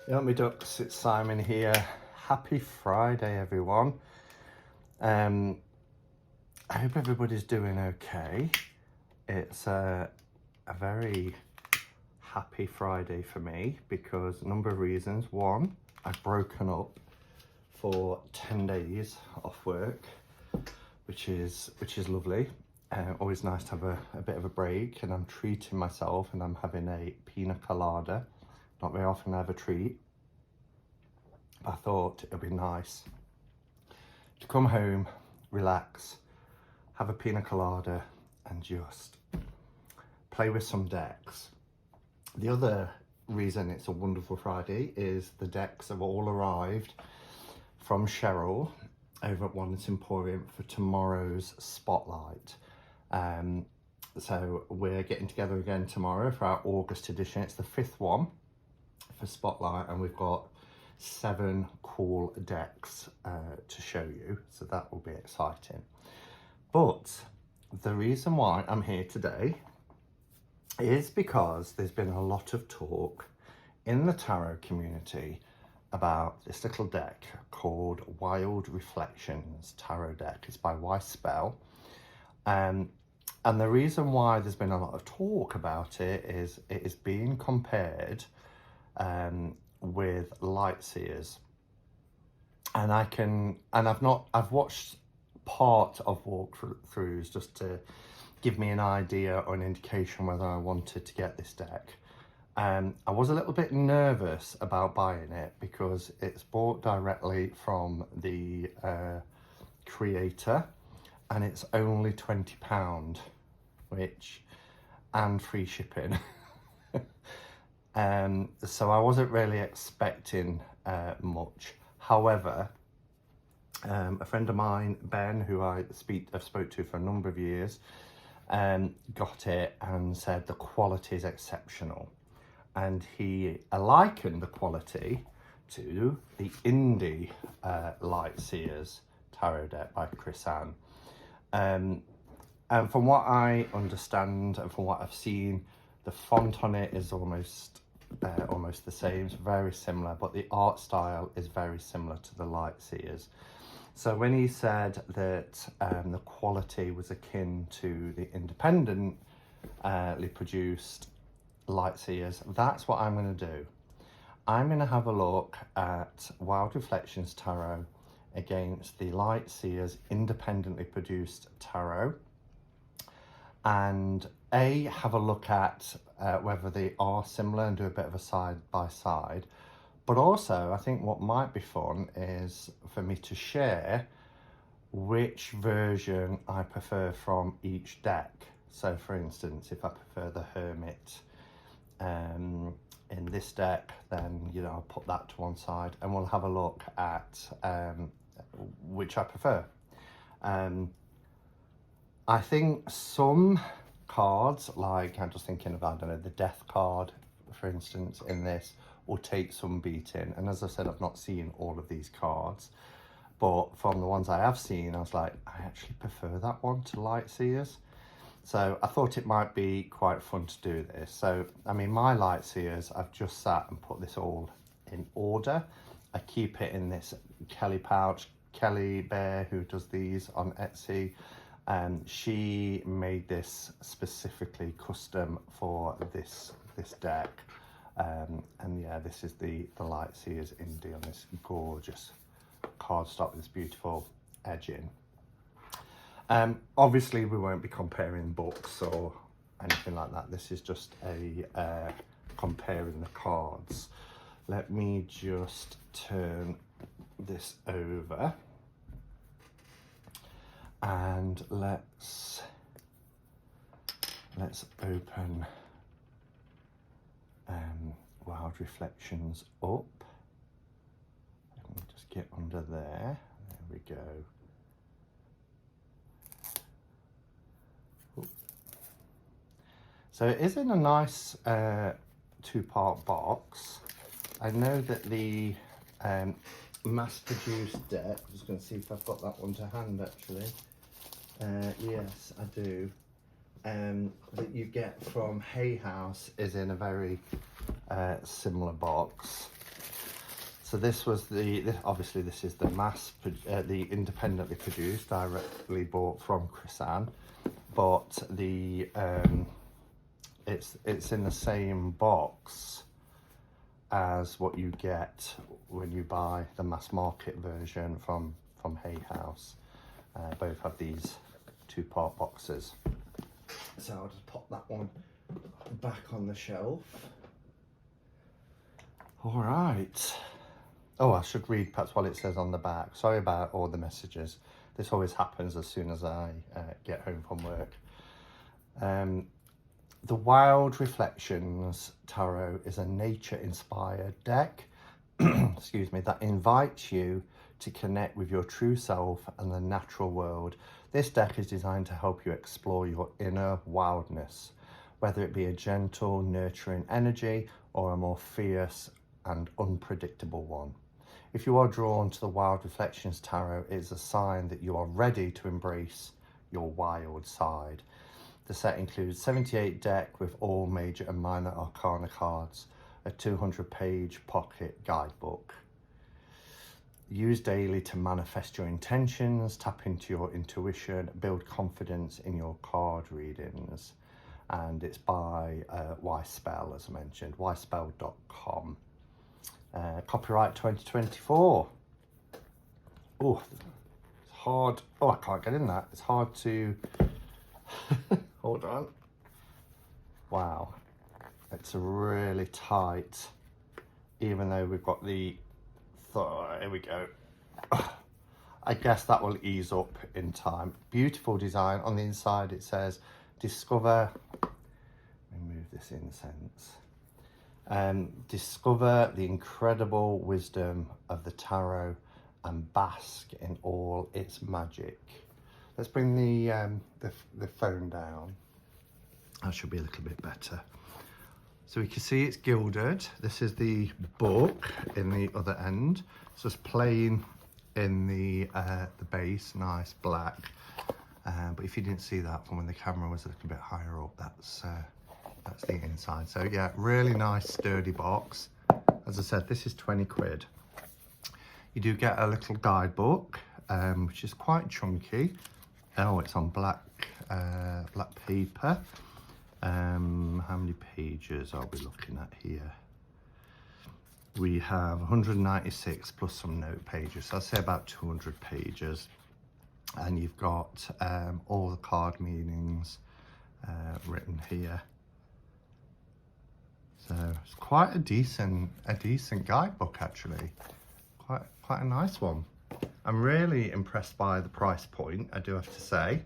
Yeah, me ducks, it's Simon here. Happy Friday, everyone. I hope everybody's doing okay. It's a very happy Friday for me because a number of reasons. One, I've broken up for 10 days off work, which is lovely. Always nice to have a bit of a break, and I'm treating myself and I'm having a pina colada. Not very often I have a treat. I thought it would be nice to come home, relax, have a pina colada and just play with some decks. The other reason it's a wonderful Friday is the decks have all arrived from Cheryl over at Oneness Emporium for tomorrow's spotlight. So we're getting together again tomorrow for our August edition. It's the 5th one for spotlight, and we've got 7 cool decks to show you, so that will be exciting. But the reason why I'm here today is because there's been a lot of talk in the tarot community about this little deck called Wild Reflections Tarot Deck. It's by Weiss Spell. And the reason why there's been a lot of talk about it is it is being compared with Light Seers, and I've watched part of walkthroughs just to give me an idea or an indication whether I wanted to get this deck. I was a little bit nervous about buying it because it's bought directly from the creator, and it's only £20, and free shipping. So I wasn't really expecting much. However, a friend of mine, Ben, who I've spoke to for a number of years, got it and said the quality is exceptional. And he likened the quality to the indie Light Seers tarot deck by Chris Ann. And from what I understand and from what I've seen, the font on it is almost the same. It's very similar, but the art style is very similar to the Light Seers. So when he said that the quality was akin to the independently produced Light Seers, that's what I'm going to do. I'm going to have a look at Wild Reflections Tarot against the Light Seers independently produced tarot, and have a look at whether they are similar and do a bit of a side by side. But also, I think what might be fun is for me to share which version I prefer from each deck. So for instance, if I prefer the Hermit in this deck, then I'll put that to one side and we'll have a look at which I prefer. I think some cards, like I'm just thinking of, I don't know, the Death card, for instance, in this, will take some beating. And as I said, I've not seen all of these cards, but from the ones I have seen, I was like, I actually prefer that one to Light Seers. So I thought it might be quite fun to do this. So, I mean, my Light Seers, I've just sat and put this all in order. I keep it in this Kelly pouch. Kelly Bear, who does these on Etsy, she made this specifically custom for this deck. And yeah, this is the Light Seers Indie on this gorgeous cardstock with this beautiful edging. Obviously we won't be comparing books or anything like that. This is just a comparing the cards. Let me just turn this over and let's open Wild Reflections up. Let me just get under there. There we go. Ooh. So it is in a nice 2-part box. I know that the mass-produced deck, I'm just going to see if I've got that one to hand actually. Yes, I do. That you get from Hay House is in a very similar box. So this was obviously this is the the independently produced, directly bought from Chrisanne, but the it's in the same box as what you get when you buy the mass market version from Hay House. Both have these 2-part boxes. So I'll just pop that one back on the shelf. All right. Oh, I should read perhaps what it says on the back. Sorry about all the messages. This always happens as soon as I get home from work. The Wild Reflections Tarot is a nature-inspired deck excuse me, that invites you to connect with your true self and the natural world. This deck is designed to help you explore your inner wildness, whether it be a gentle, nurturing energy or a more fierce and unpredictable one. If you are drawn to the Wild Reflections Tarot, it is a sign that you are ready to embrace your wild side. The set includes 78 deck with all major and minor arcana cards, a 200-page pocket guidebook. Use daily to manifest your intentions, tap into your intuition, build confidence in your card readings. And it's by Yspell, as I mentioned, yspell.com. Copyright 2024. Oh, it's hard. Oh, I can't get in that. It's hard to... Hold on. Wow. It's really tight, even though we've got the... Here we go. I guess that will ease up in time. Beautiful design. On the inside it says, discover... Let me move this in sense. Discover the incredible wisdom of the tarot and bask in all its magic. Let's bring the phone down. That should be a little bit better. So we can see it's gilded. This is the book in the other end. So it's plain in the base, nice black. But if you didn't see that from when the camera was a little bit higher up, that's the inside. So yeah, really nice sturdy box. As I said, this is 20 quid. You do get a little guidebook, which is quite chunky. Oh, it's on black paper. How many pages are we looking at here? We have 196 plus some note pages, so I'd say about 200 pages. And you've got all the card meanings written here. So it's quite a decent guidebook actually. Quite a nice one. I'm really impressed by the price point, I do have to say.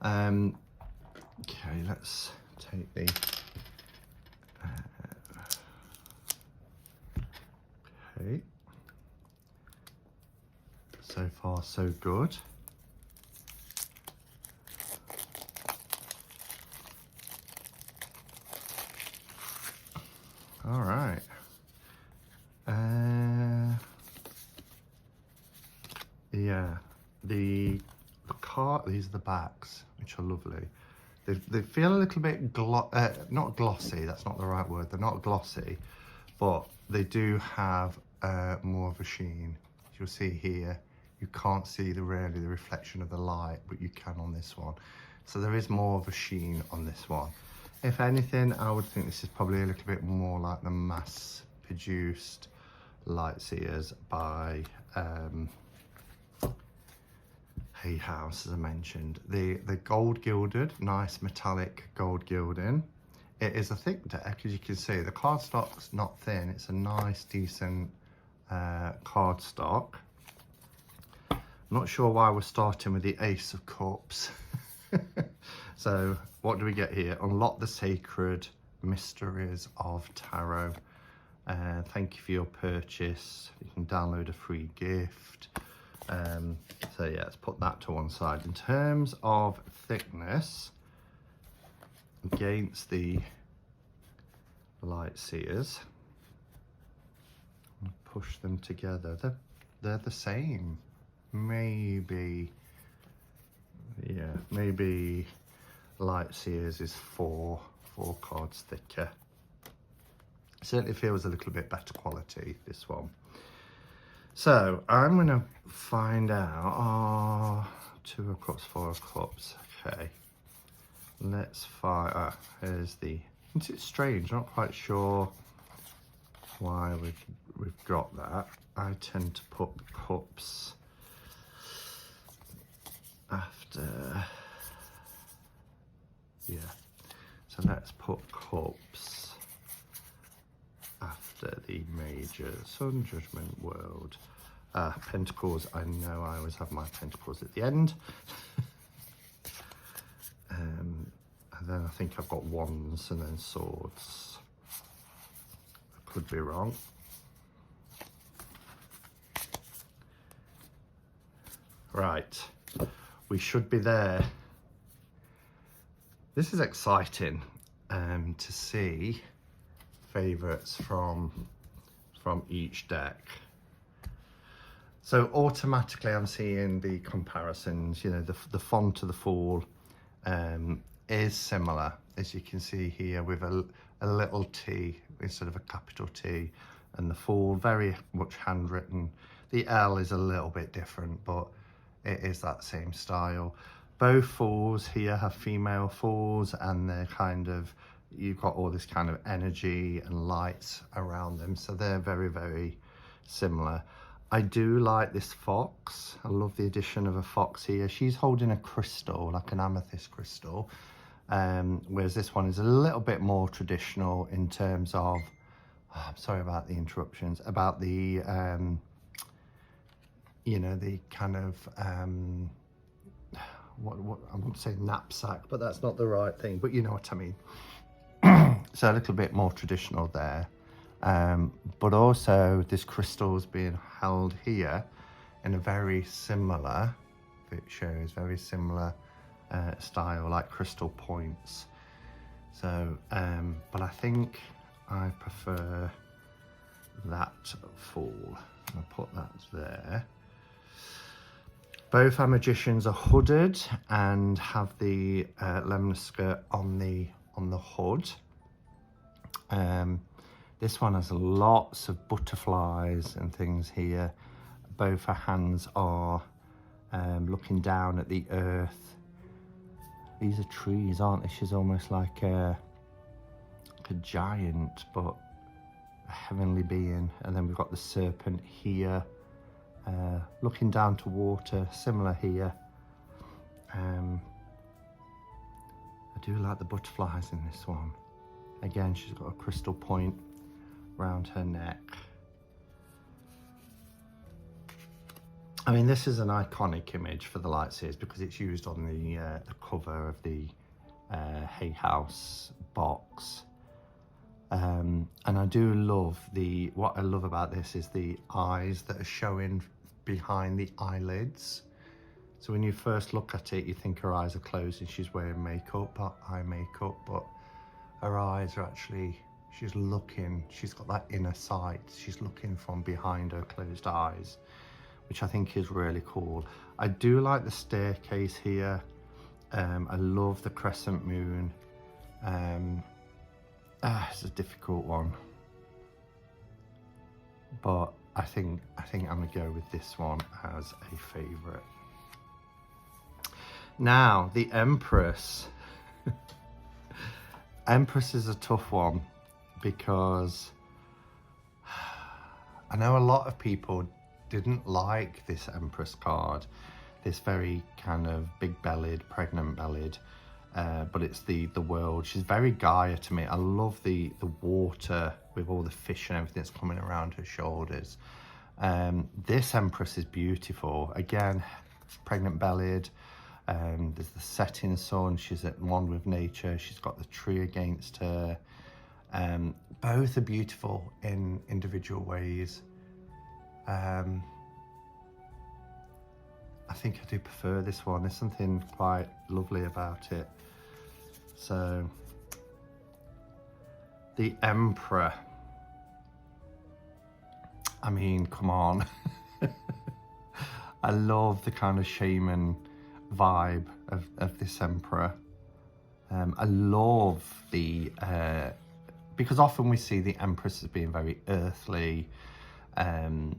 Okay, let's take the... okay. So far, so good. All right. Yeah, the card, these are the backs, which are lovely. They feel a little bit, not glossy, that's not the right word, they're not glossy, but they do have more of a sheen. As you'll see here, you can't see really the reflection of the light, but you can on this one. So there is more of a sheen on this one. If anything, I would think this is probably a little bit more like the mass-produced Light Seers by Hay House, as I mentioned. The gold gilded, nice metallic gold gilding. It is a thick deck, as you can see. The cardstock's not thin. It's a nice, decent cardstock. I'm not sure why we're starting with the Ace of Cups. So what do we get here? Unlock the sacred mysteries of tarot. Thank you for your purchase. You can download a free gift. So yeah, let's put that to one side. In terms of thickness, against the Light Seers, push them together. They're the same. Maybe, yeah, maybe Light Seers is four cards thicker. Certainly feels a little bit better quality, this one. So I'm going to find out, 2 of cups, 4 of cups. Okay, let's find, here's the, it's strange, not quite sure why we've got that. I tend to put cups after, yeah, so let's put cups after the major. Sun, Judgment, World, Pentacles. I know I always have my Pentacles at the end. And then I think I've got Wands and then Swords. I could be wrong. Right, we should be there. This is exciting to see favourites from each deck. So automatically I'm seeing the comparisons, you know, the font of the Fool is similar, as you can see here, with a little T instead of a capital T, and the Fool very much handwritten. The L is a little bit different, but it is that same style. Both Fools here have female Fools, and they're kind of, you've got all this kind of energy and lights around them, so they're very, very similar. I do like this fox. I love the addition of a fox here. She's holding a crystal, like an amethyst crystal, whereas this one is a little bit more traditional in terms of, I'm sorry about the interruptions, about the you know, the kind of what I would say knapsack, but that's not the right thing, but you know what I mean. So a little bit more traditional there, but also this crystal is being held here in a very similar, if it shows, very similar style, like crystal points. So but I think I prefer that Fool. I'll put that there. Both our magicians are hooded and have the lemon skirt on the hood. This one has lots of butterflies and things here. Both her hands are looking down at the earth. These are trees, aren't they? She's almost like a giant, but a heavenly being. And then we've got the serpent here, looking down to water, similar here. I do like the butterflies in this one. Again, she's got a crystal point around her neck. I mean, this is an iconic image for the Light Seers because it's used on the cover of the Hay House box. And I do love what I love about this is the eyes that are showing behind the eyelids. So when you first look at it, you think her eyes are closed and she's wearing makeup, eye makeup, but her eyes are actually, she's looking, she's got that inner sight. She's looking from behind her closed eyes, which I think is really cool. I do like the staircase here. I love the crescent moon. It's a difficult one, but I think I'm gonna go with this one as a favorite. Now the Empress. Empress is a tough one because I know a lot of people didn't like this Empress card, this very kind of big-bellied, pregnant-bellied, but it's the world. She's very Gaia to me. I love the water with all the fish and everything that's coming around her shoulders. This Empress is beautiful. Again, pregnant-bellied. There's the setting sun. She's at one with nature. She's got the tree against her. Both are beautiful in individual ways. I think I do prefer this one. There's something quite lovely about it. So, the Emperor. I mean, come on. I love the kind of shaman vibe of this Emperor. I love the because often we see the Empress as being very earthly, and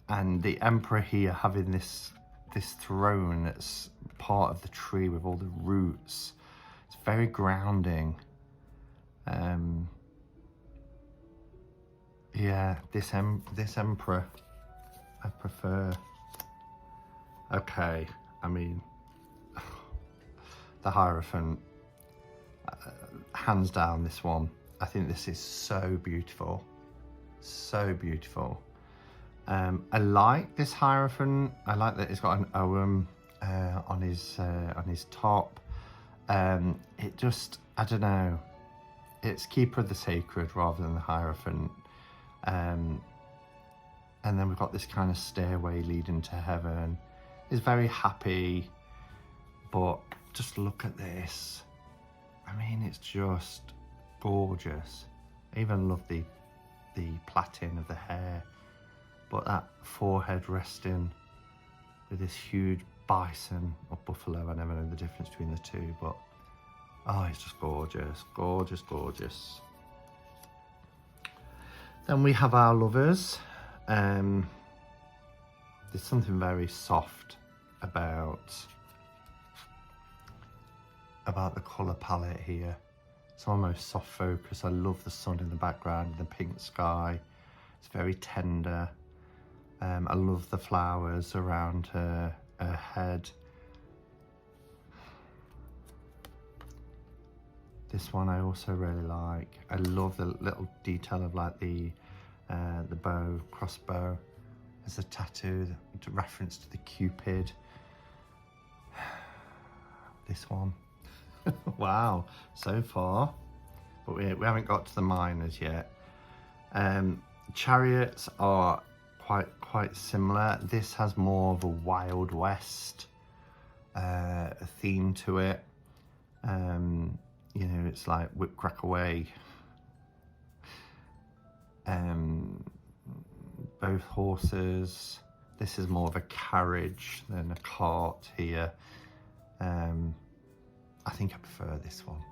the Emperor here having this throne that's part of the tree with all the roots. It's very grounding. Yeah, this Emperor I prefer. Okay, I mean, the Hierophant, hands down this one. I think this is so beautiful, so beautiful. I like this Hierophant. I like that it's got an Ogham on his top. It just, I don't know, it's Keeper of the Sacred rather than the Hierophant. And then we've got this kind of stairway leading to heaven. It's very happy, but just look at this. I mean, it's just gorgeous. I even love the plaiting of the hair, but that forehead resting with this huge bison or buffalo. I never know the difference between the two, but oh, it's just gorgeous, gorgeous, gorgeous. Then we have our lovers. There's something very soft about the colour palette here. It's almost soft focus. I love the sun in the background, the pink sky. It's very tender. I love the flowers around her head. This one I also really like. I love the little detail of like the bow, crossbow. There's a tattoo, the reference to the Cupid. This one. Wow, so far. But we haven't got to the minors yet. Chariots are quite similar. This has more of a Wild West theme to it. You know, it's like whip crack away. Both horses. This is more of a carriage than a cart here. I think I prefer this one.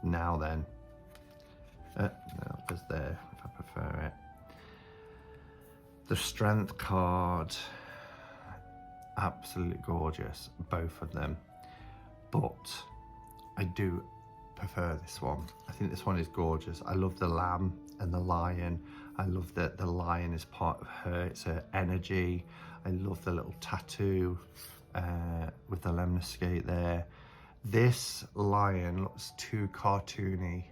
Now then. No, it was there if I prefer it. The Strength card. Absolutely gorgeous, both of them. But I do prefer this one. I think this one is gorgeous. I love the lamb and the lion. I love that the lion is part of her. It's her energy. I love the little tattoo with the lemniscate there. This lion looks too cartoony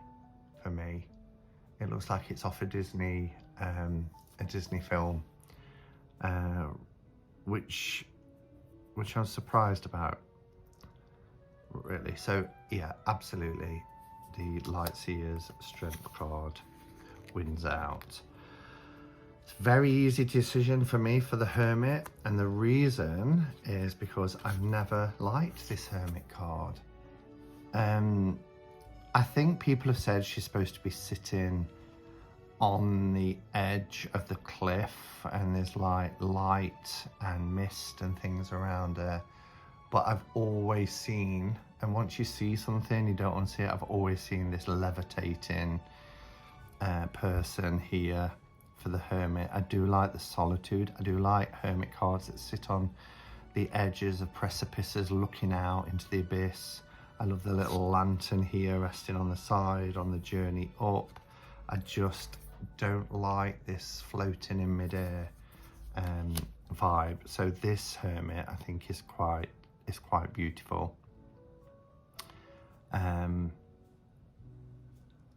for me. It looks like it's off a Disney film, which I'm surprised about, really. So yeah, absolutely, the Light Seers Strength card wins out. It's a very easy decision for me for the Hermit, and the reason is because I've never liked this Hermit card. I think people have said she's supposed to be sitting on the edge of the cliff and there's like light and mist and things around her, but I've always seen, and once you see something you don't want to see it, I've always seen this levitating person here for the Hermit. I do like the solitude. I do like Hermit cards that sit on the edges of precipices looking out into the abyss. I love the little lantern here resting on the side on the journey up. I just don't like this floating in midair vibe. So this Hermit I think is quite beautiful.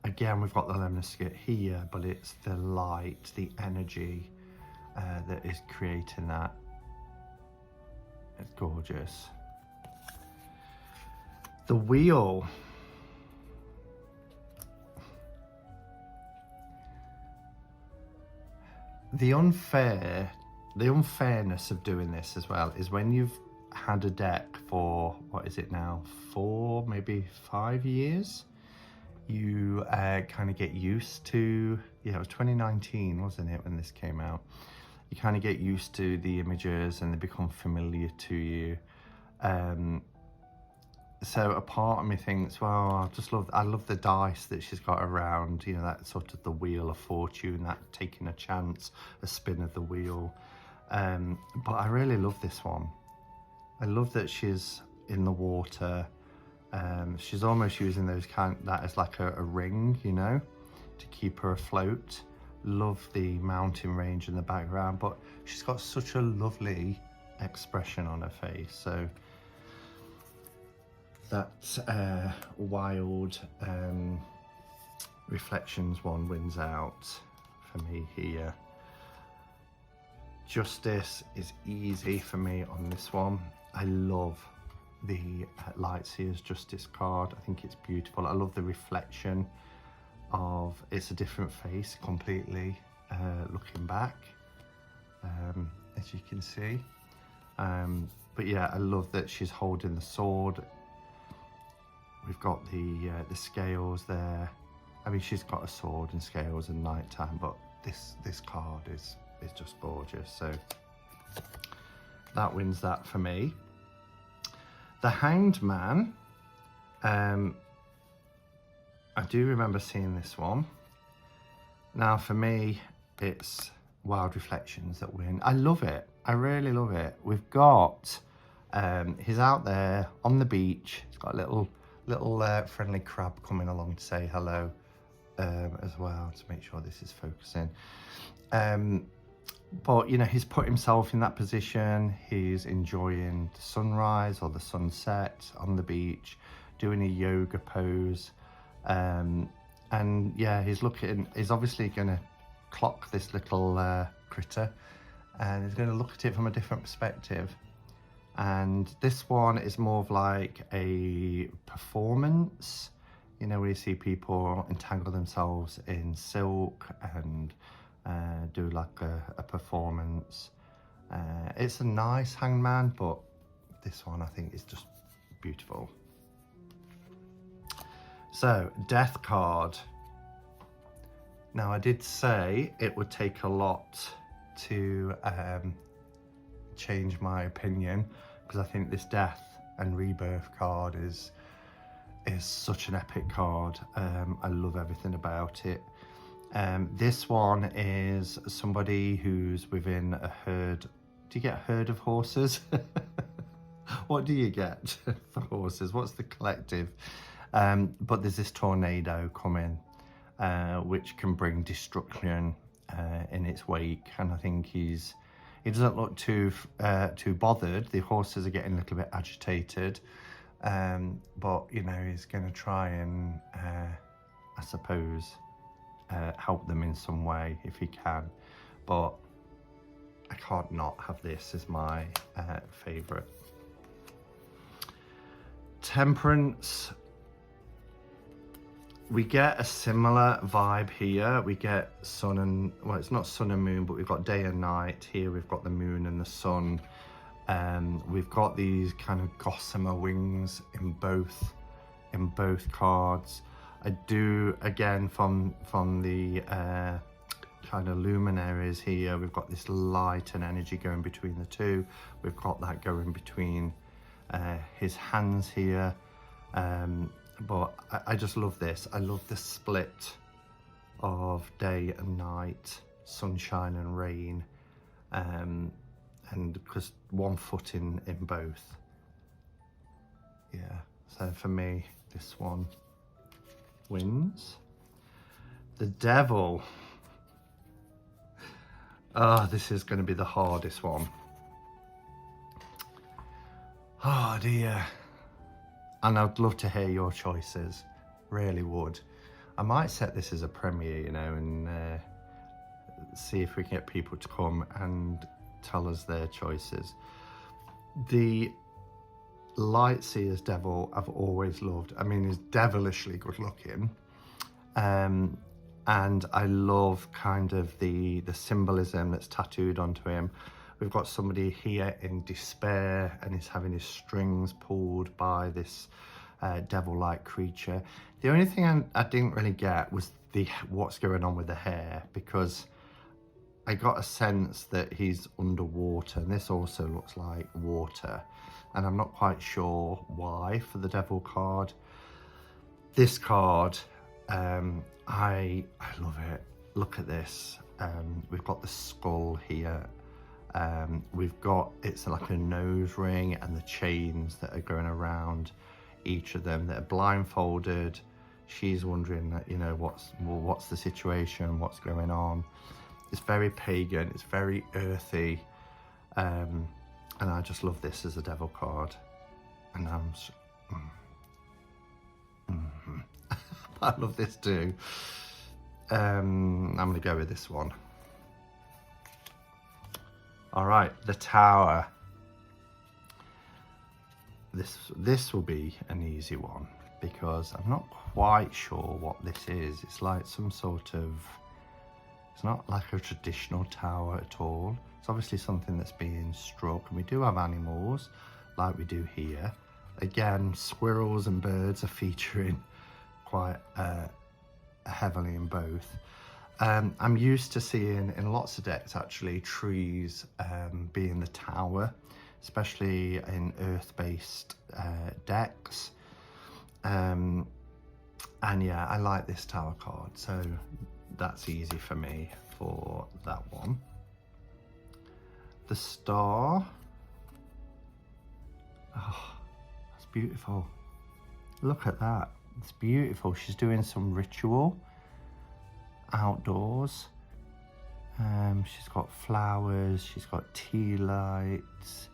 Again, we've got the lemniscate here, but it's the light, the energy that is creating that. It's gorgeous. The wheel. The unfairness of doing this as well is when you've had a deck for, what is it now, 4, maybe 5 years, you kind of get used to, yeah, it was 2019, wasn't it, when this came out? You kind of get used to the images and they become familiar to you. So a part of me thinks, well, I love the dice that she's got around, you know, that sort of the wheel of fortune, that taking a chance, a spin of the wheel. But I really love this one. I love that she's in the water. She's almost using that as like a ring, you know, to keep her afloat. Love the mountain range in the background, but she's got such a lovely expression on her face. So that wild reflections one wins out for me here. Justice is easy for me on this one. I love the Light Seers Justice card. I think it's beautiful. I love the reflection of, it's a different face completely looking back, as you can see. But yeah, I love that she's holding the sword. We've got the scales there. I mean, she's got a sword and scales and nighttime, but this card is just gorgeous. So that wins that for me. The Hanged Man. I do remember seeing this one. Now for me, it's Wild Reflections that win. I love it. I really love it. We've got, he's out there on the beach. He's got a little friendly crab coming along to say hello as well, to make sure this is focusing. But you know, he's put himself in that position. He's enjoying the sunrise or the sunset on the beach, doing a yoga pose. And yeah, he's obviously going to clock this little critter, and he's going to look at it from a different perspective. And this one is more of like a performance, you know, where you see people entangle themselves in silk and do like a performance. It's a nice hangman, but this one I think is just beautiful. So, Death card. Now, I did say it would take a lot to change my opinion, because I think this Death and Rebirth card is such an epic card. I love everything about it. This one is somebody who's within a herd. Do you get a herd of horses? What do you get for horses? What's the collective? But there's this tornado coming, which can bring destruction in its wake, and I think he doesn't look too bothered. The horses are getting a little bit agitated, but you know, he's going to try and I suppose help them in some way if he can. But I can't not have this as my favourite. Temperance. We get a similar vibe here. We get sun and, well, it's not sun and moon, but we've got day and night. Here we've got the moon and the sun. We've got these kind of gossamer wings in both cards. I do, again, from the kind of luminaries here, we've got this light and energy going between the two. We've got that going between his hands here. But I just love this. I love the split of day and night, sunshine and rain, and because one foot in both. Yeah, so for me, this one wins. The Devil. Oh, this is going to be the hardest one. Oh dear. And I'd love to hear your choices, really would. I might set this as a premiere, you know, and see if we can get people to come and tell us their choices. The Light Seers Devil I've always loved. I mean, he's devilishly good looking. And I love kind of the symbolism that's tattooed onto him. We've got somebody here in despair, and he's having his strings pulled by this devil-like creature. The only thing I didn't really get was what's going on with the hair, because I got a sense that he's underwater, and this also looks like water. and I'm not quite sure why for the Devil card. This card, I love it. Look at this. We've got the skull here. We've got, it's like a nose ring and the chains that are going around each of them that are blindfolded. She's wondering, you know, what's the situation, what's going on. It's very pagan, it's very earthy, and I just love this as a Devil card. And I love this too. I'm gonna go with this one. All right, the Tower. This will be an easy one because I'm not quite sure what this is. It's like some sort of, it's not like a traditional tower at all. It's obviously something that's being struck, and we do have animals like we do here. Again, squirrels and birds are featuring quite heavily in both. I'm used to seeing in lots of decks actually trees being the tower, especially in earth-based decks. And yeah, I like this Tower card, so that's easy for me for that one. The Star. Oh, that's beautiful. Look at that. It's beautiful. She's doing some ritual outdoors. She's got flowers, she's got tea lights.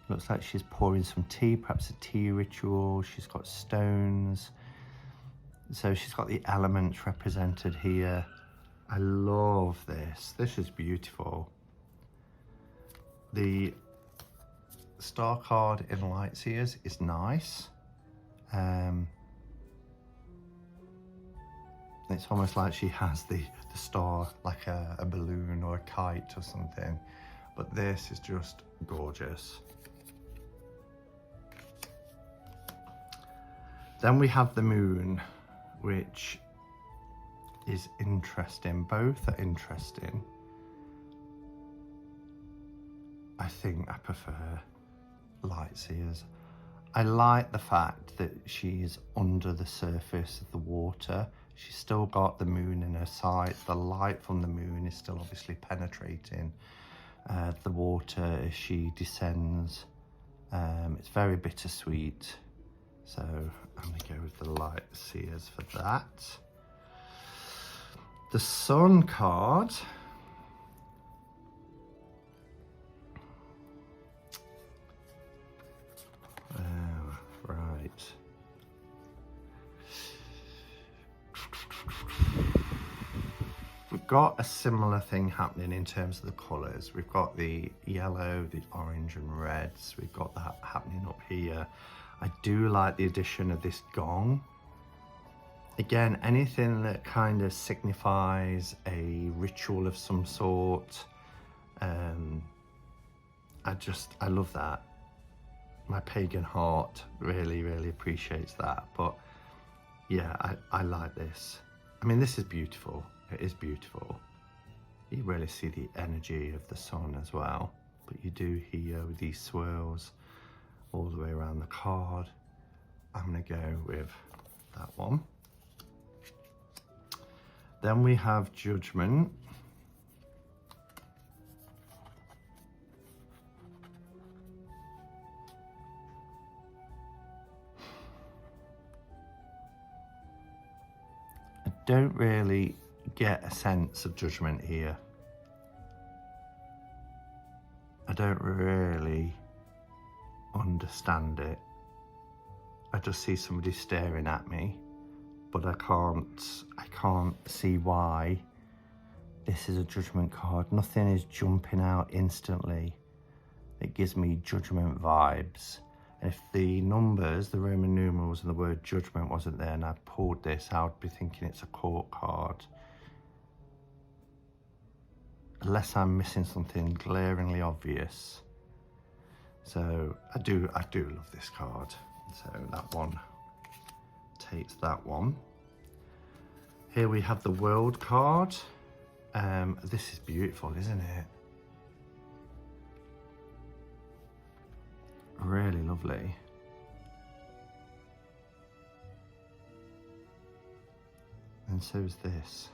Looks like she's pouring some tea, perhaps a tea ritual. She's got stones. So she's got the elements represented here. I love this. This is beautiful. The Star card in Light Seers is nice. It's almost like she has the star like a balloon or a kite or something. But this is just gorgeous. Then we have the Moon, which is interesting. Both are interesting. I think I prefer Light Seers. I like the fact that she's under the surface of the water. She's still got the moon in her sights. The light from the moon is still obviously penetrating the water as she descends. It's very bittersweet. So I'm going to go with the Light Seers for that. The Sun card. Right. We've got a similar thing happening in terms of the colours. We've got the yellow, the orange and reds. We've got that happening up here. I do like the addition of this gong. Again, anything that kind of signifies a ritual of some sort. I love that. My pagan heart really appreciates that. But yeah, I like this. I mean, this is beautiful. It is beautiful. You really see the energy of the sun as well. But you do hear these swirls all the way around the card. I'm going to go with that one. Then we have Judgment. I don't really get a sense of judgment here. I don't really understand it. I just see somebody staring at me, but I can't see why this is a judgment card. Nothing is jumping out instantly. It gives me judgment vibes. If the numbers, the Roman numerals and the word judgment wasn't there and I pulled this, I would be thinking it's a court card. Unless I'm missing something glaringly obvious. So I do love this card. So that one takes that one. Here we have the World card. This is beautiful, isn't it? really lovely. And so is this.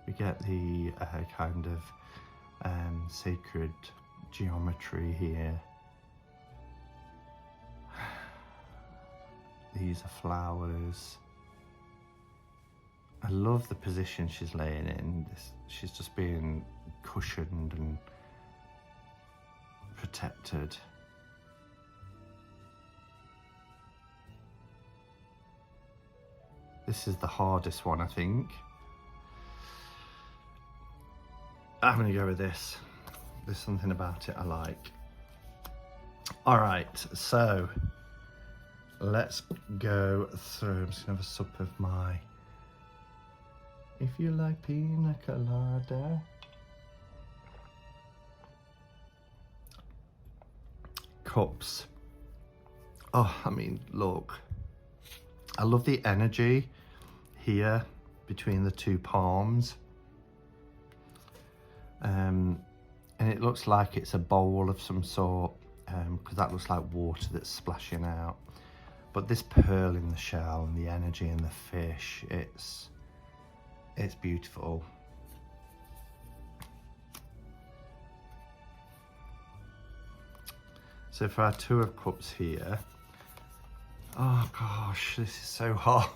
We get the kind of sacred geometry here. These are flowers. I love the position she's laying in. She's just being cushioned and protected. This is the hardest one, I think. I'm gonna go with this. There's something about it I like. All right, so let's go through. I'm just gonna have a sup of my, if you like pina colada. Cups. Oh, I mean, look. I love the energy here between the two palms. And it looks like it's a bowl of some sort, because that looks like water that's splashing out. But this pearl in the shell and the energy in the fish, it's beautiful. So for our Two of Cups here, oh gosh, this is so hard.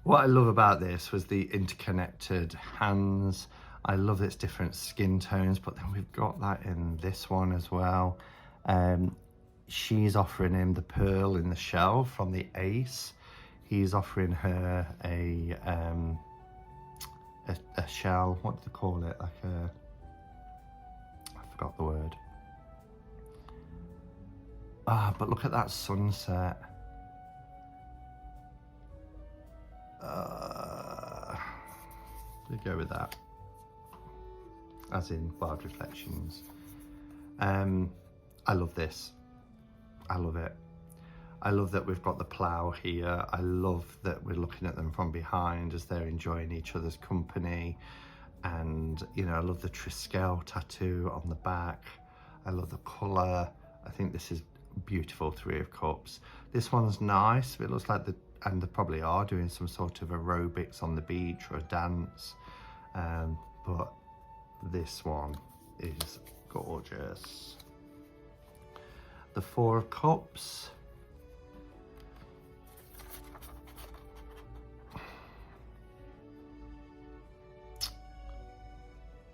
What I love about this was the interconnected hands. I love its different skin tones, but then we've got that in this one as well. She's offering him the pearl in the shell from the ace. He's offering her a shell, what do they call it? Like a, I forgot the word. Ah, but look at that sunset. We'll go with that. As in Wild Reflections. I love this. I love it. I love that we've got the plough here. I love that we're looking at them from behind as they're enjoying each other's company. And, you know, I love the Triskel tattoo on the back. I love the colour. I think this is beautiful, Three of Cups. This one's nice. It looks like and they probably are doing some sort of aerobics on the beach or a dance. But this one is gorgeous. The Four of Cups.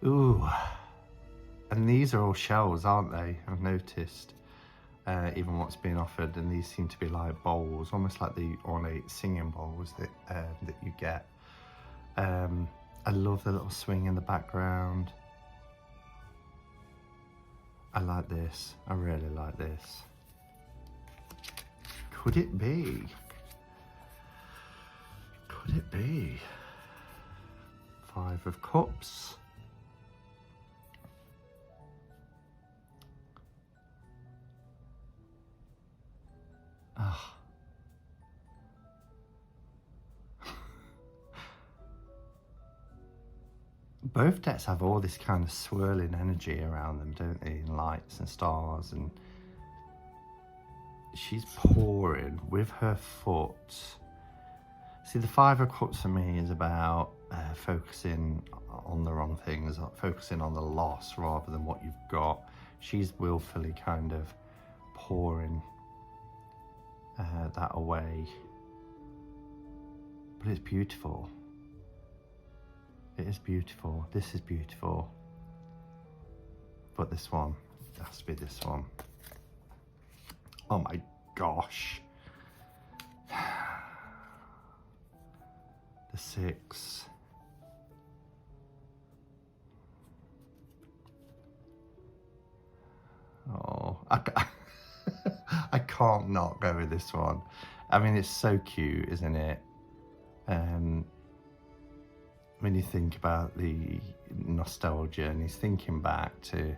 Ooh, and these are all shells, aren't they? I've noticed, even what's being offered, and these seem to be like bowls, almost like the ornate singing bowls that you get. I love the little swing in the background. I like this. I really like this. Could it be? Could it be? Five of Cups. Ah. Both decks have all this kind of swirling energy around them, don't they? And lights and stars, and she's pouring with her foot. See, the Five of Cups for me is about focusing on the wrong things, focusing on the loss rather than what you've got. She's willfully kind of pouring that away. But it's beautiful. It is beautiful. This is beautiful. But this one, it has to be this one. Oh my gosh. The Six. Oh, I can't not go with this one. I mean, it's so cute, isn't it? When you think about the nostalgia, and he's thinking back to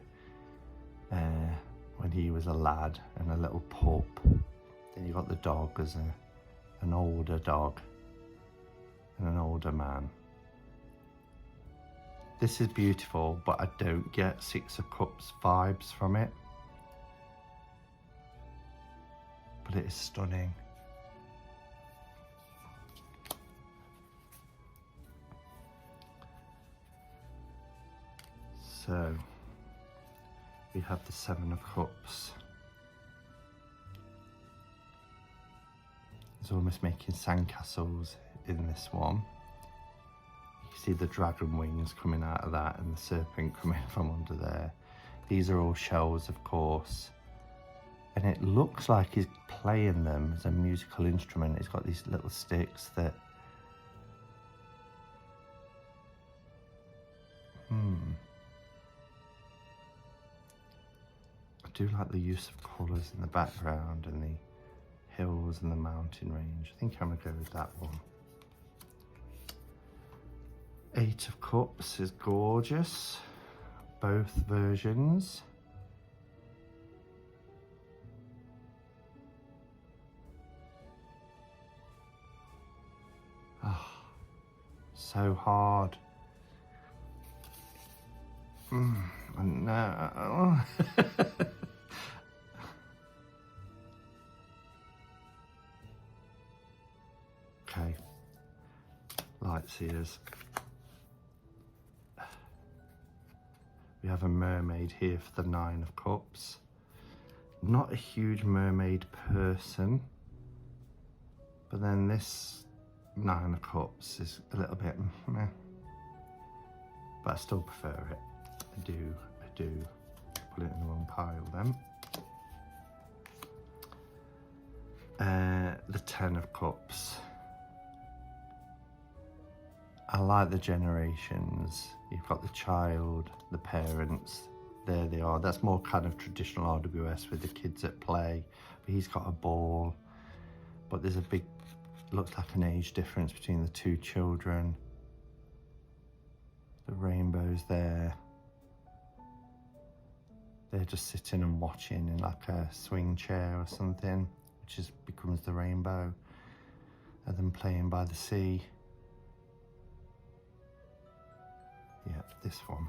when he was a lad and a little pup. Then you got the dog as an older dog and an older man. This is beautiful, but I don't get Six of Cups vibes from it. but it is stunning. So we have the Seven of Cups. It's almost making sandcastles in this one. You see the dragon wings coming out of that and the serpent coming from under there. These are all shells, of course. And it looks like he's playing them as a musical instrument. He's got these little sticks that... I do like the use of colours in the background and the hills and the mountain range. I think I'm going to go with that one. Eight of Cups is gorgeous. Both versions. Oh, so hard. No. Okay. Light Seers. We have a mermaid here for the Nine of Cups. Not a huge mermaid person, but then this Nine of Cups is a little bit meh, but I still prefer it. I do. Put it in the wrong pile then. The Ten of Cups. I like the generations. You've got the child, the parents, there they are. That's more kind of traditional RWS with the kids at play. But he's got a ball. But there's a big, looks like an age difference between the two children. The rainbow's there. They're just sitting and watching in like a swing chair or something, which becomes the rainbow. And then playing by the sea. Yeah, this one.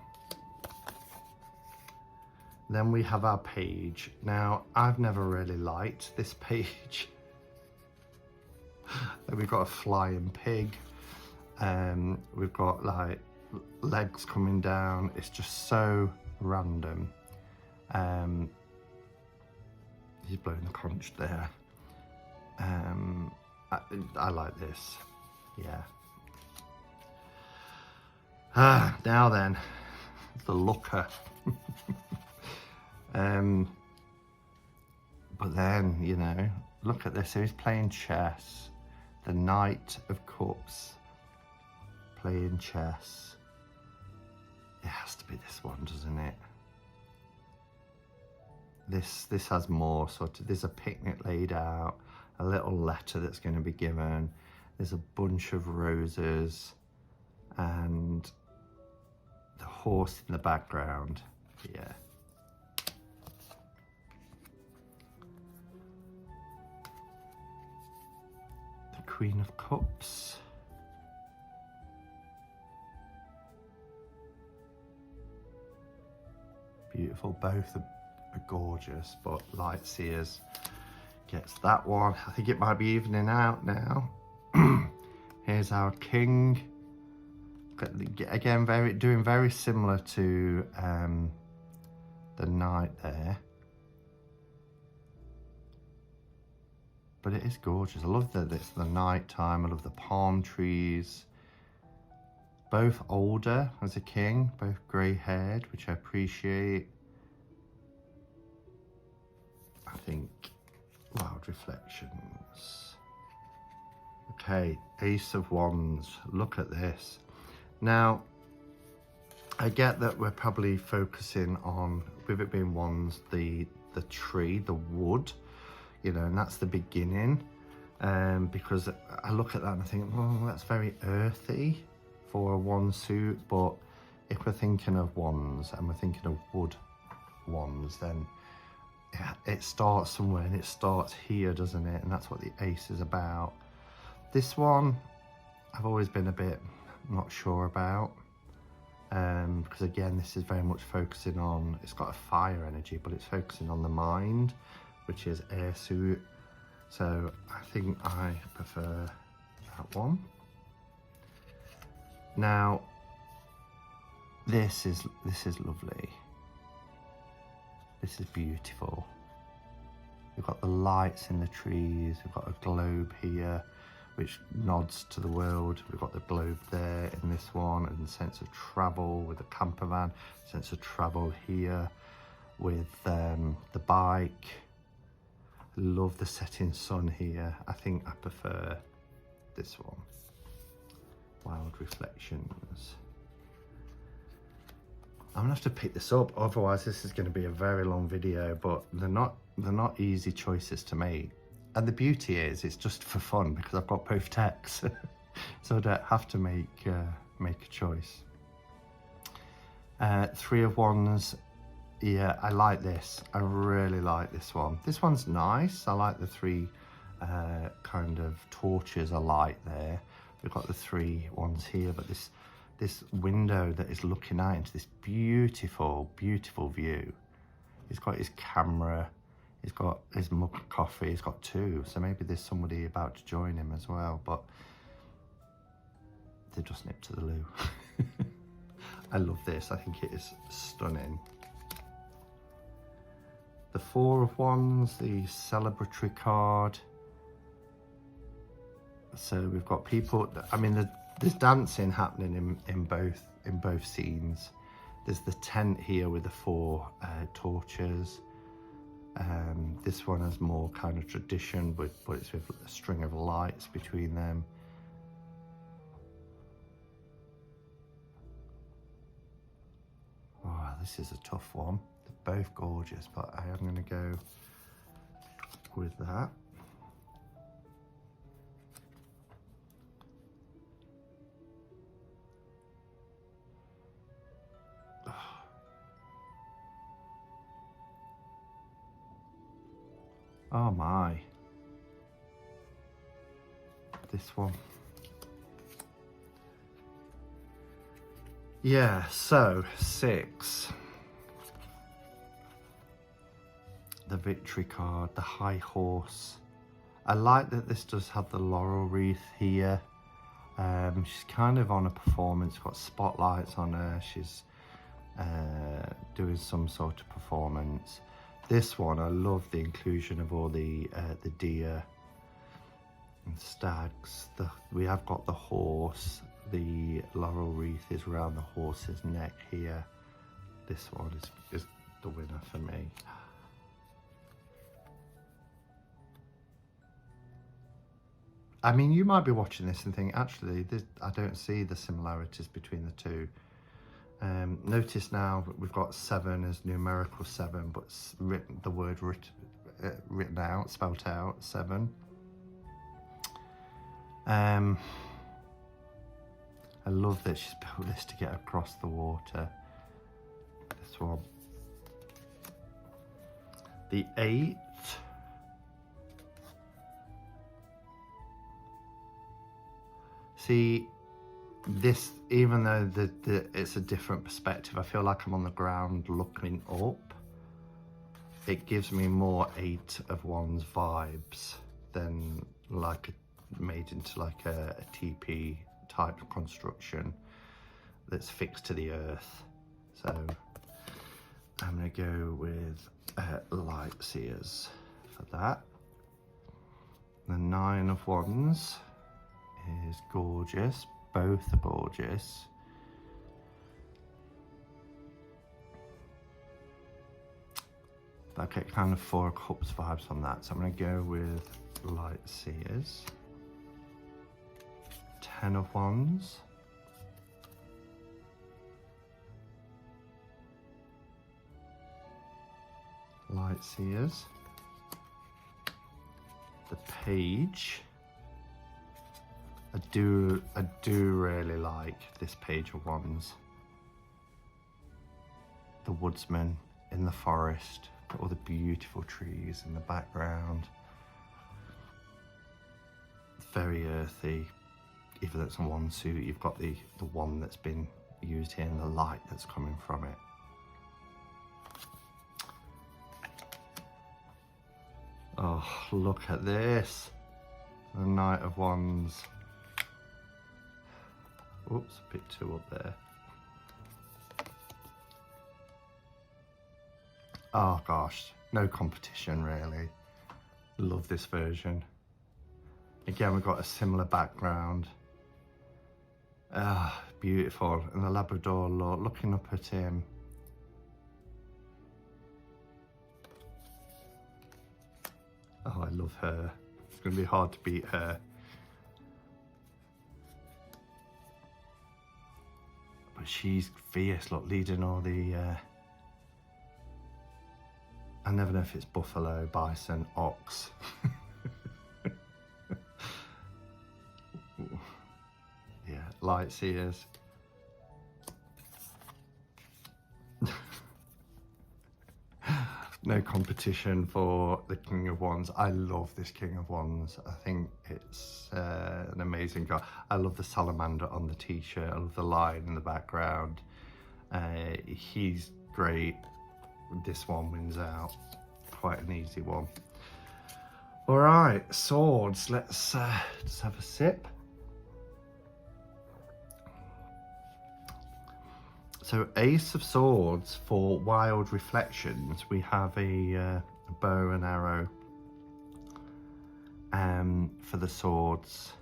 Then we have our page. Now, I've never really liked this page. We've got a flying pig. We've got like legs coming down. It's just so random. He's blowing the conch there. I like this. Yeah. Now then, the looker. But then, you know, look at this. So he's playing chess. The Knight of Cups playing chess. It has to be this one, doesn't it? This has more sort of, there's a picnic laid out, a little letter that's going to be given. There's a bunch of roses and the horse in the background. Yeah. The Queen of Cups. Beautiful. Both are gorgeous, but Light Seers gets that one. I think it might be evening out now. Here's our king. Again, doing very similar to the knight there. But it is gorgeous. I love that it's the night time. I love the palm trees. Both older as a king, both grey-haired, which I appreciate. I think wild reflections. Okay, Ace of Wands. Look at this. Now, I get that we're probably focusing on, with it being wands, the tree, the wood, you know, and that's the beginning. Because I look at that and I think, well, that's very earthy for a wand suit. But if we're thinking of wands and we're thinking of wood wands, then yeah, it starts somewhere and it starts here, doesn't it? And that's what the ace is about. This one, I've always been a bit not sure about, because again, this is very much focusing on, it's got a fire energy, but it's focusing on the mind, which is air suit. So I think I prefer that one. Now, this is lovely. This is beautiful. We've got the lights in the trees. We've got a globe here, which nods to the world. We've got the globe there in this one, and the sense of travel with the camper van, sense of travel here with the bike. Love the setting sun here. I think I prefer this one. Wild Reflections. I'm gonna have to pick this up, otherwise this is going to be a very long video, but they're not easy choices to make. And the beauty is it's just for fun because I've got both decks. So I don't have to make a choice. 3 of Wands. Yeah, I like this. I really like this one. This one's nice. I like the 3 kind of torches I like there. We've got the 3 ones here, but this window that is looking out into this beautiful, beautiful view. He's got his camera, he's got his mug of coffee, he's got 2, so maybe there's somebody about to join him as well, but they just nipped to the loo. I love this, I think it is stunning. The 4 of Wands, the celebratory card. So we've got people, I mean, there's dancing happening in both scenes. There's the tent here with the 4 torches. This one has more kind of tradition, but it's with a string of lights between them. Oh, this is a tough one. They're both gorgeous, but I am going to go with that. Oh my. This one. Yeah, so 6. The Victory card, the High Horse. I like that this does have the laurel wreath here. She's kind of on a performance, got spotlights on her. She's doing some sort of performance. This one, I love the inclusion of all the deer and stags. We have got the horse. The laurel wreath is around the horse's neck here. This one is the winner for me. I mean, you might be watching this and think, actually, I don't see the similarities between the 2. Notice now we've got 7 as numerical 7, but the word written out, spelt out, 7. I love that she's built this to get across the water. This one. The 8. See, this, even though it's a different perspective, I feel like I'm on the ground looking up. It gives me more 8 of Wands vibes than like made into like a TP type of construction that's fixed to the earth. So I'm gonna go with Light Seers for that. The 9 of Wands is gorgeous. Both are gorgeous. I get kind of 4 of Cups vibes on that, so I'm going to go with Light Seers. 10 of Wands. Light Seers. The Page. I do really like this Page of Wands. The Woodsman in the forest, got all the beautiful trees in the background. Very earthy. Even though it's in one suit, you've got the one that's been used here and the light that's coming from it. Oh, look at this. The Knight of Wands. Oops, a bit too up there. Oh gosh, no competition really. Love this version. Again, we've got a similar background. Ah, beautiful. And the Labrador looking up at him. Oh, I love her. It's going to be hard to beat her. But she's fierce, look, leading all the... I never know if it's buffalo, bison, ox. Yeah, light seers. No competition for the King of Wands. I love this King of Wands. I think it's an amazing guy. I love the salamander on the t-shirt. I love the lion in the background. He's great. This one wins out. Quite an easy one. All right, swords. Let's just have a sip. So Ace of Swords for Wild Reflections. We have a bow and arrow for the swords.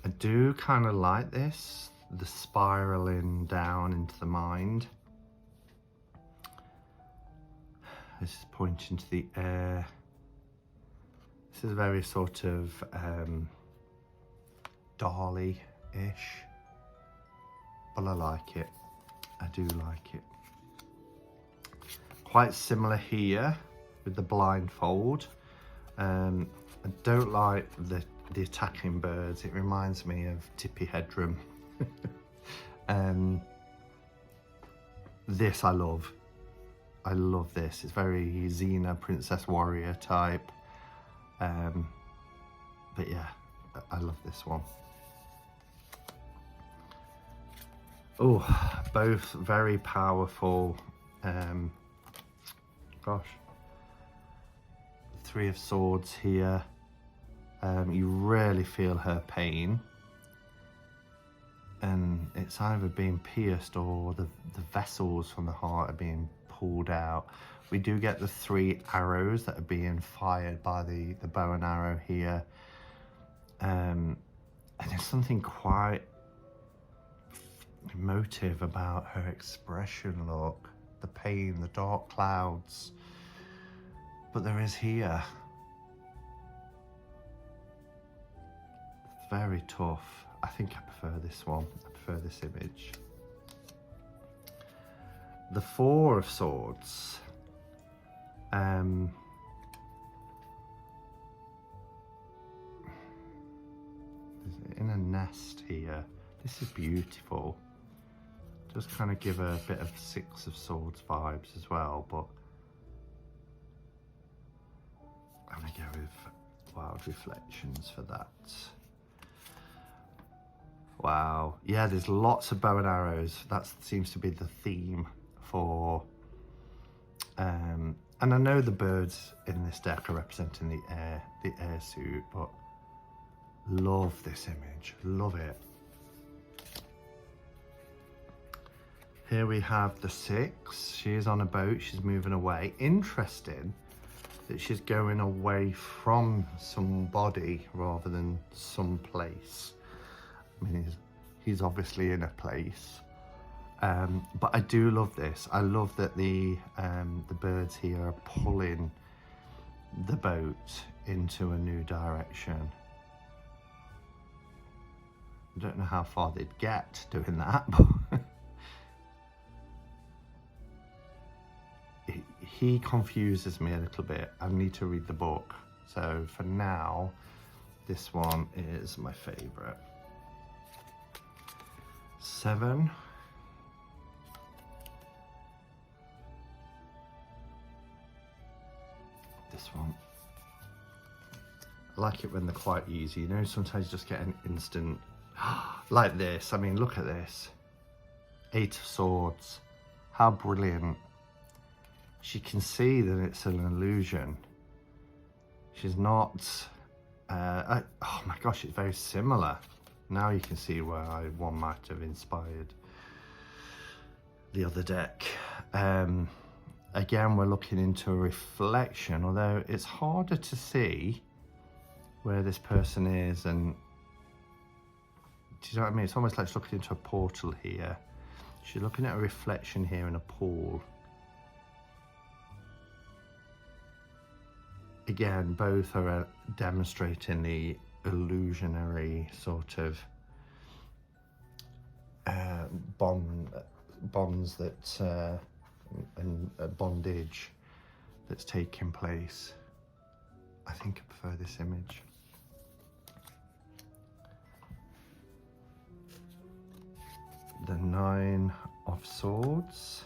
I do kind of like this, the spiraling down into the mind. This is pointing to the air. This is very sort of Dali-ish, but I like it. I do like it. Quite similar here with the blindfold. I don't like the attacking birds. It reminds me of Tippi Hedren. This I love. I love this. It's very Xena, Princess Warrior type. But yeah, I love this one. Oh, both very powerful. Gosh. Three of Swords here. You really feel her pain. And it's either being pierced or the vessels from the heart are being pulled out. We do get the 3 arrows that are being fired by the bow and arrow here. And there's something quite emotive about her expression, look. The pain, the dark clouds. But there is here. Very tough. I think I prefer this one. I prefer this image. The 4 of Swords. In a nest here. This is beautiful. Just kind of give a bit of 6 of Swords vibes as well, but I'm gonna go with Wild Reflections for that. Wow, yeah, there's lots of bow and arrows. That seems to be the theme for, and I know the birds in this deck are representing the air suit, but love this image, love it. Here we have the 6. She is on a boat, she's moving away. Interesting that she's going away from somebody rather than some place. I mean, he's obviously in a place. But I do love this. I love that the birds here are pulling the boat into a new direction. I don't know how far they'd get doing that, but he confuses me a little bit. I need to read the book. So for now, this one is my favorite. 7. This one. I like it when they're quite easy. You know, sometimes you just get an instant, like this. I mean, look at this. 8 of Swords. How brilliant. She can see that it's an illusion. She's not, oh my gosh, it's very similar. Now you can see where one might have inspired the other deck. Again, we're looking into a reflection, although it's harder to see where this person is. And do you know what I mean? It's almost like she's looking into a portal here. She's looking at a reflection here in a pool. Again, both are demonstrating the illusionary sort of bonds that and bondage that's taking place. I think I prefer this image. The Nine of Swords.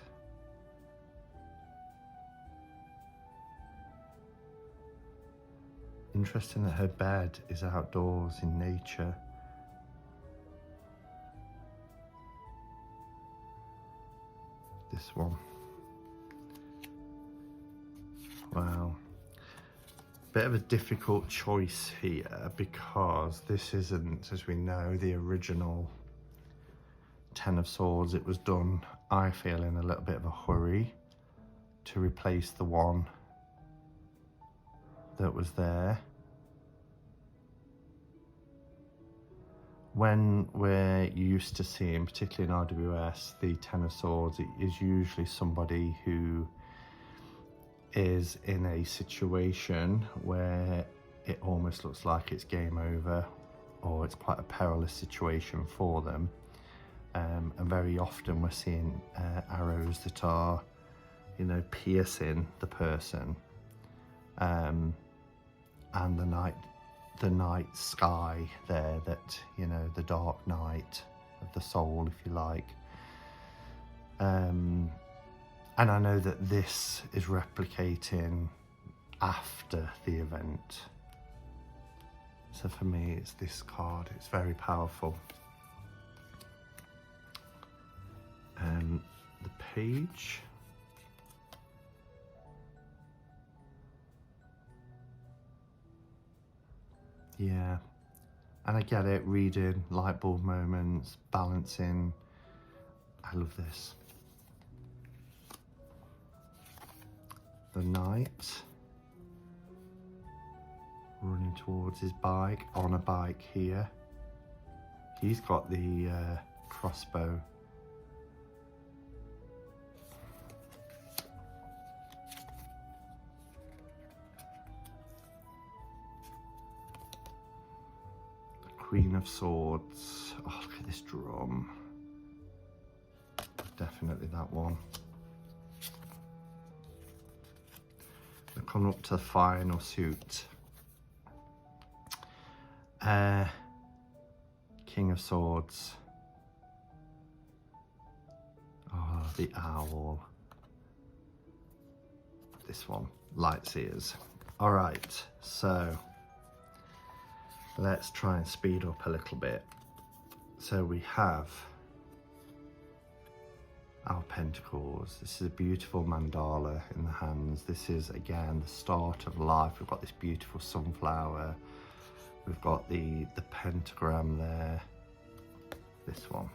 Interesting that her bed is outdoors in nature. This one. Wow. Bit of a difficult choice here, because this isn't, as we know, the original Ten of Swords. It was done, I feel, in a little bit of a hurry to replace the one that was there. When we're used to seeing, particularly in RWS, the Ten of Swords, it is usually somebody who is in a situation where it almost looks like it's game over, or it's quite a perilous situation for them. And very often we're seeing arrows that are, you know, piercing the person. And the night sky there, that, you know, the dark night of the soul, if you like. And I know that this is replicating after the event. So for me, it's this card. It's very powerful. The Page. Yeah, and I get it, reading, light bulb moments, balancing. I love this. The Knight, running towards his bike, on a bike here. He's got the crossbow. Queen of Swords. Oh, look at this drum. Definitely that one. We're coming up to the final suit. King of Swords. Oh, the owl. This one, Light Seers. All right, so let's try and speed up a little bit. So we have our Pentacles. This is a beautiful mandala in the hands. This is, again, the start of life. We've got this beautiful sunflower. We've got the pentagram there. This one.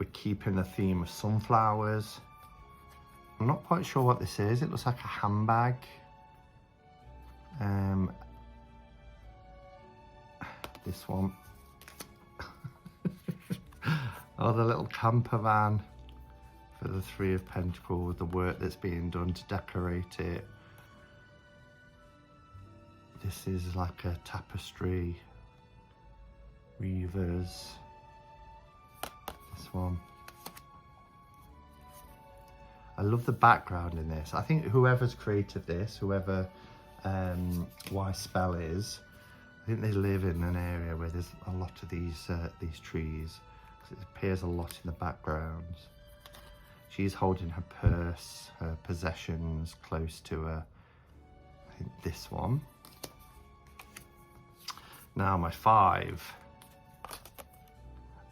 We're keeping the theme of sunflowers. I'm not quite sure what this is. It looks like a handbag. This one. Oh, the little camper van for the Three of Pentacles, the work that's being done to decorate it. This is like a tapestry. Weavers. This one. I love the background in this. I think whoever's created this, whoever Wise Spell is, I think they live in an area where there's a lot of these trees. It appears a lot in the background. She's holding her purse, her possessions close to her. I think this one. Now my 5.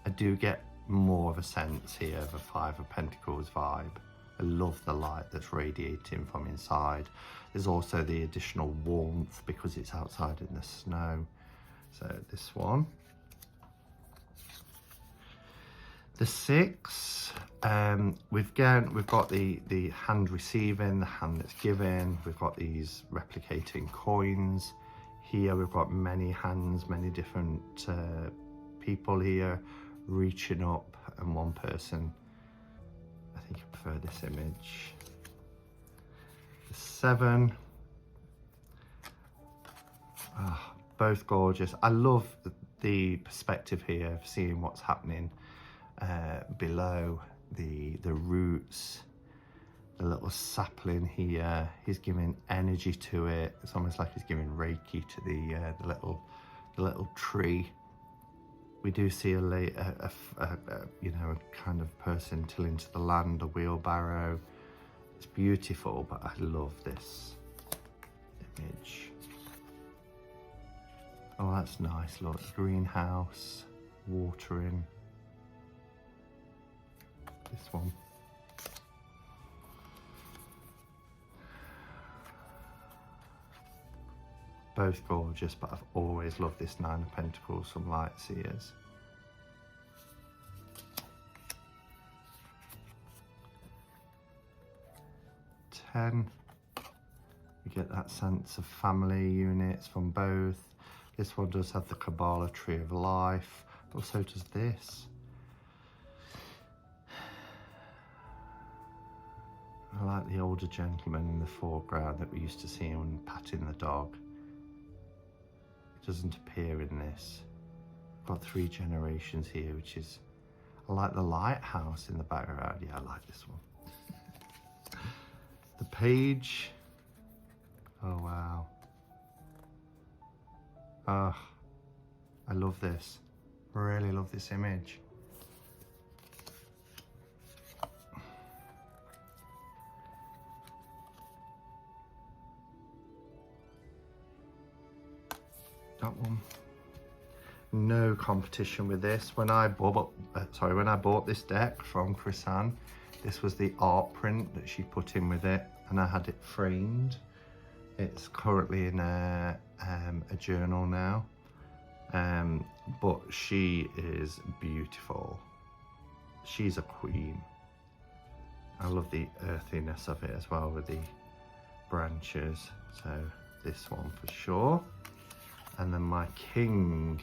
I do get more of a sense here of a Five of Pentacles vibe. I love the light that's radiating from inside. There's also the additional warmth because it's outside in the snow. So this one. The Six, we've got the hand receiving, the hand that's giving. We've got these replicating coins. Here we've got many hands, many different people here reaching up, and one person, I think I prefer this image. The Seven, both gorgeous. I love the perspective here of seeing what's happening below the roots. The little sapling here, he's giving energy to it. It's almost like he's giving Reiki to the little tree. We do see you know, a kind of person tilling to the land, a wheelbarrow. It's beautiful, but I love this image. Oh, that's nice. Look, greenhouse, watering. This one. Both gorgeous, but I've always loved this Nine of Pentacles from Light Seers. Ten. You get that sense of family units from both. This one does have the Kabbalah Tree of Life, but so does this. I like the older gentleman in the foreground that we used to see when patting the dog. It doesn't appear in this. I've got 3 generations here, which is, I like the lighthouse in the background. Yeah, I like this one. The Page. Oh, wow. Oh, I love this. Really love this image. That one. No competition with this. When I bought this deck from Chrisanne, this was the art print that she put in with it, and I had it framed. It's currently in a journal now, but she is beautiful. She's a queen. I love the earthiness of it as well with the branches. So this one for sure. And then my king.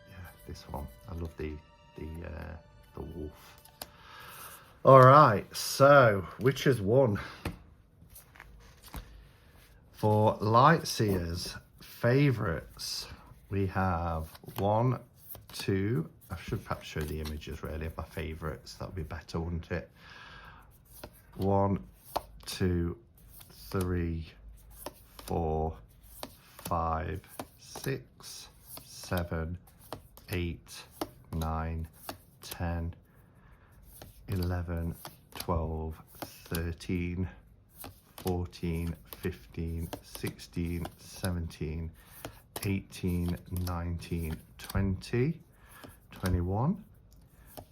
Yeah, this one. I love the wolf. All right, so which has won? For Light Seers favourites, we have 1, 2. I should perhaps show the images really of my favourites. That would be better, wouldn't it? 1, 2, 3, 4, 5, 6, 7, 8, 9, 10, 11, 12, 13, 14, 15, 16, 17, 18, 19, 20, 21,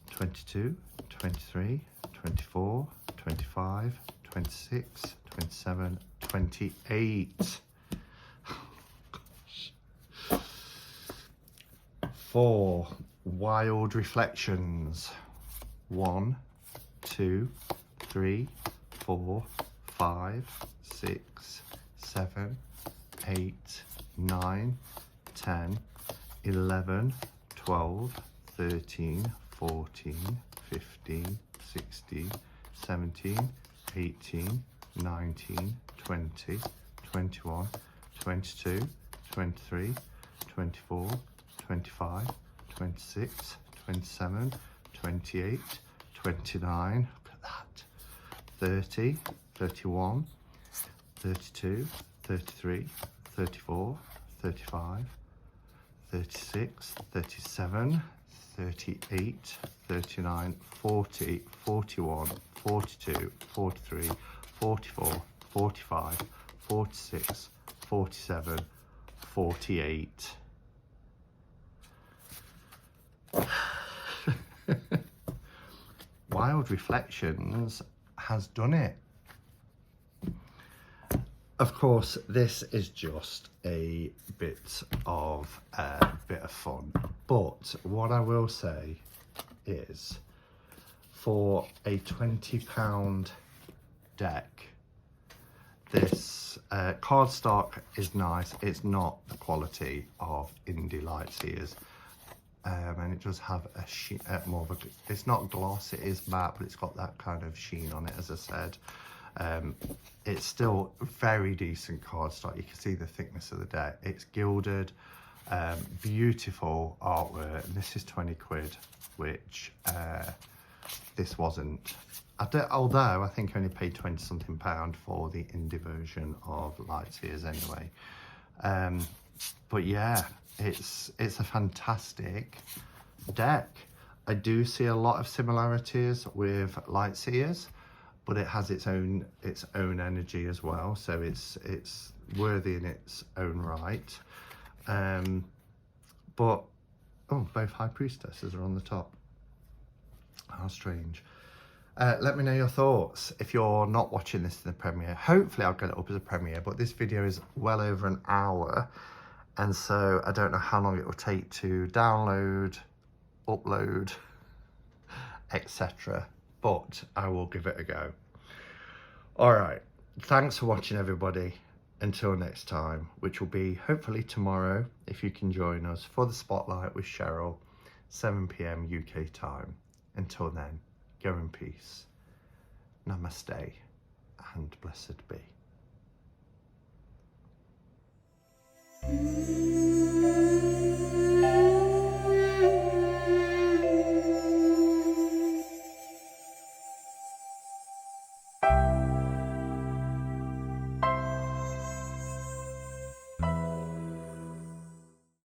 22, 23, 24, 25, 26, 27, 28. For Wild Reflections. 1, 2, 3, 4, 5, 6, 7, 8, 9, 10, 11, 12, 13, 14, 15, 16, 17, 18, 19, 20, 21, 22, 23, 24, 25, 26, 27, 28, 29, look at that, 30, 31, 32, 33, 34, 35, 36, 37, 38, 39, 40, 41, 42, 43, 44, 45, 46, 47, 48. Wild Reflections has done it. Of course, this is just a bit of fun, but what I will say is, for a £20 deck, this cardstock is nice. It's not the quality of indie light Seers, and it does have a sheen, more of a, it's not gloss, it is matte, but it's got that kind of sheen on it, as I said. It's still very decent cardstock. You can see the thickness of the deck. It's gilded, beautiful artwork. And this is 20 quid, which this wasn't. Although I think I only paid 20 something pound for the indie version of Light Seers anyway. But yeah, it's a fantastic deck. I do see a lot of similarities with Light Seers, but it has its own energy as well, so it's worthy in its own right. But oh, both High Priestesses are on the top. How strange. Let me know your thoughts if you're not watching this in the premiere. Hopefully I'll get it up as a premiere, but this video is well over an hour, and so I don't know how long it will take to download, upload, etc. But I will give it a go. All right, thanks for watching, everybody. Until next time, which will be hopefully tomorrow, if you can join us for the Spotlight with Cheryl, 7 PM UK time. Until then, go in peace. Namaste and blessed be.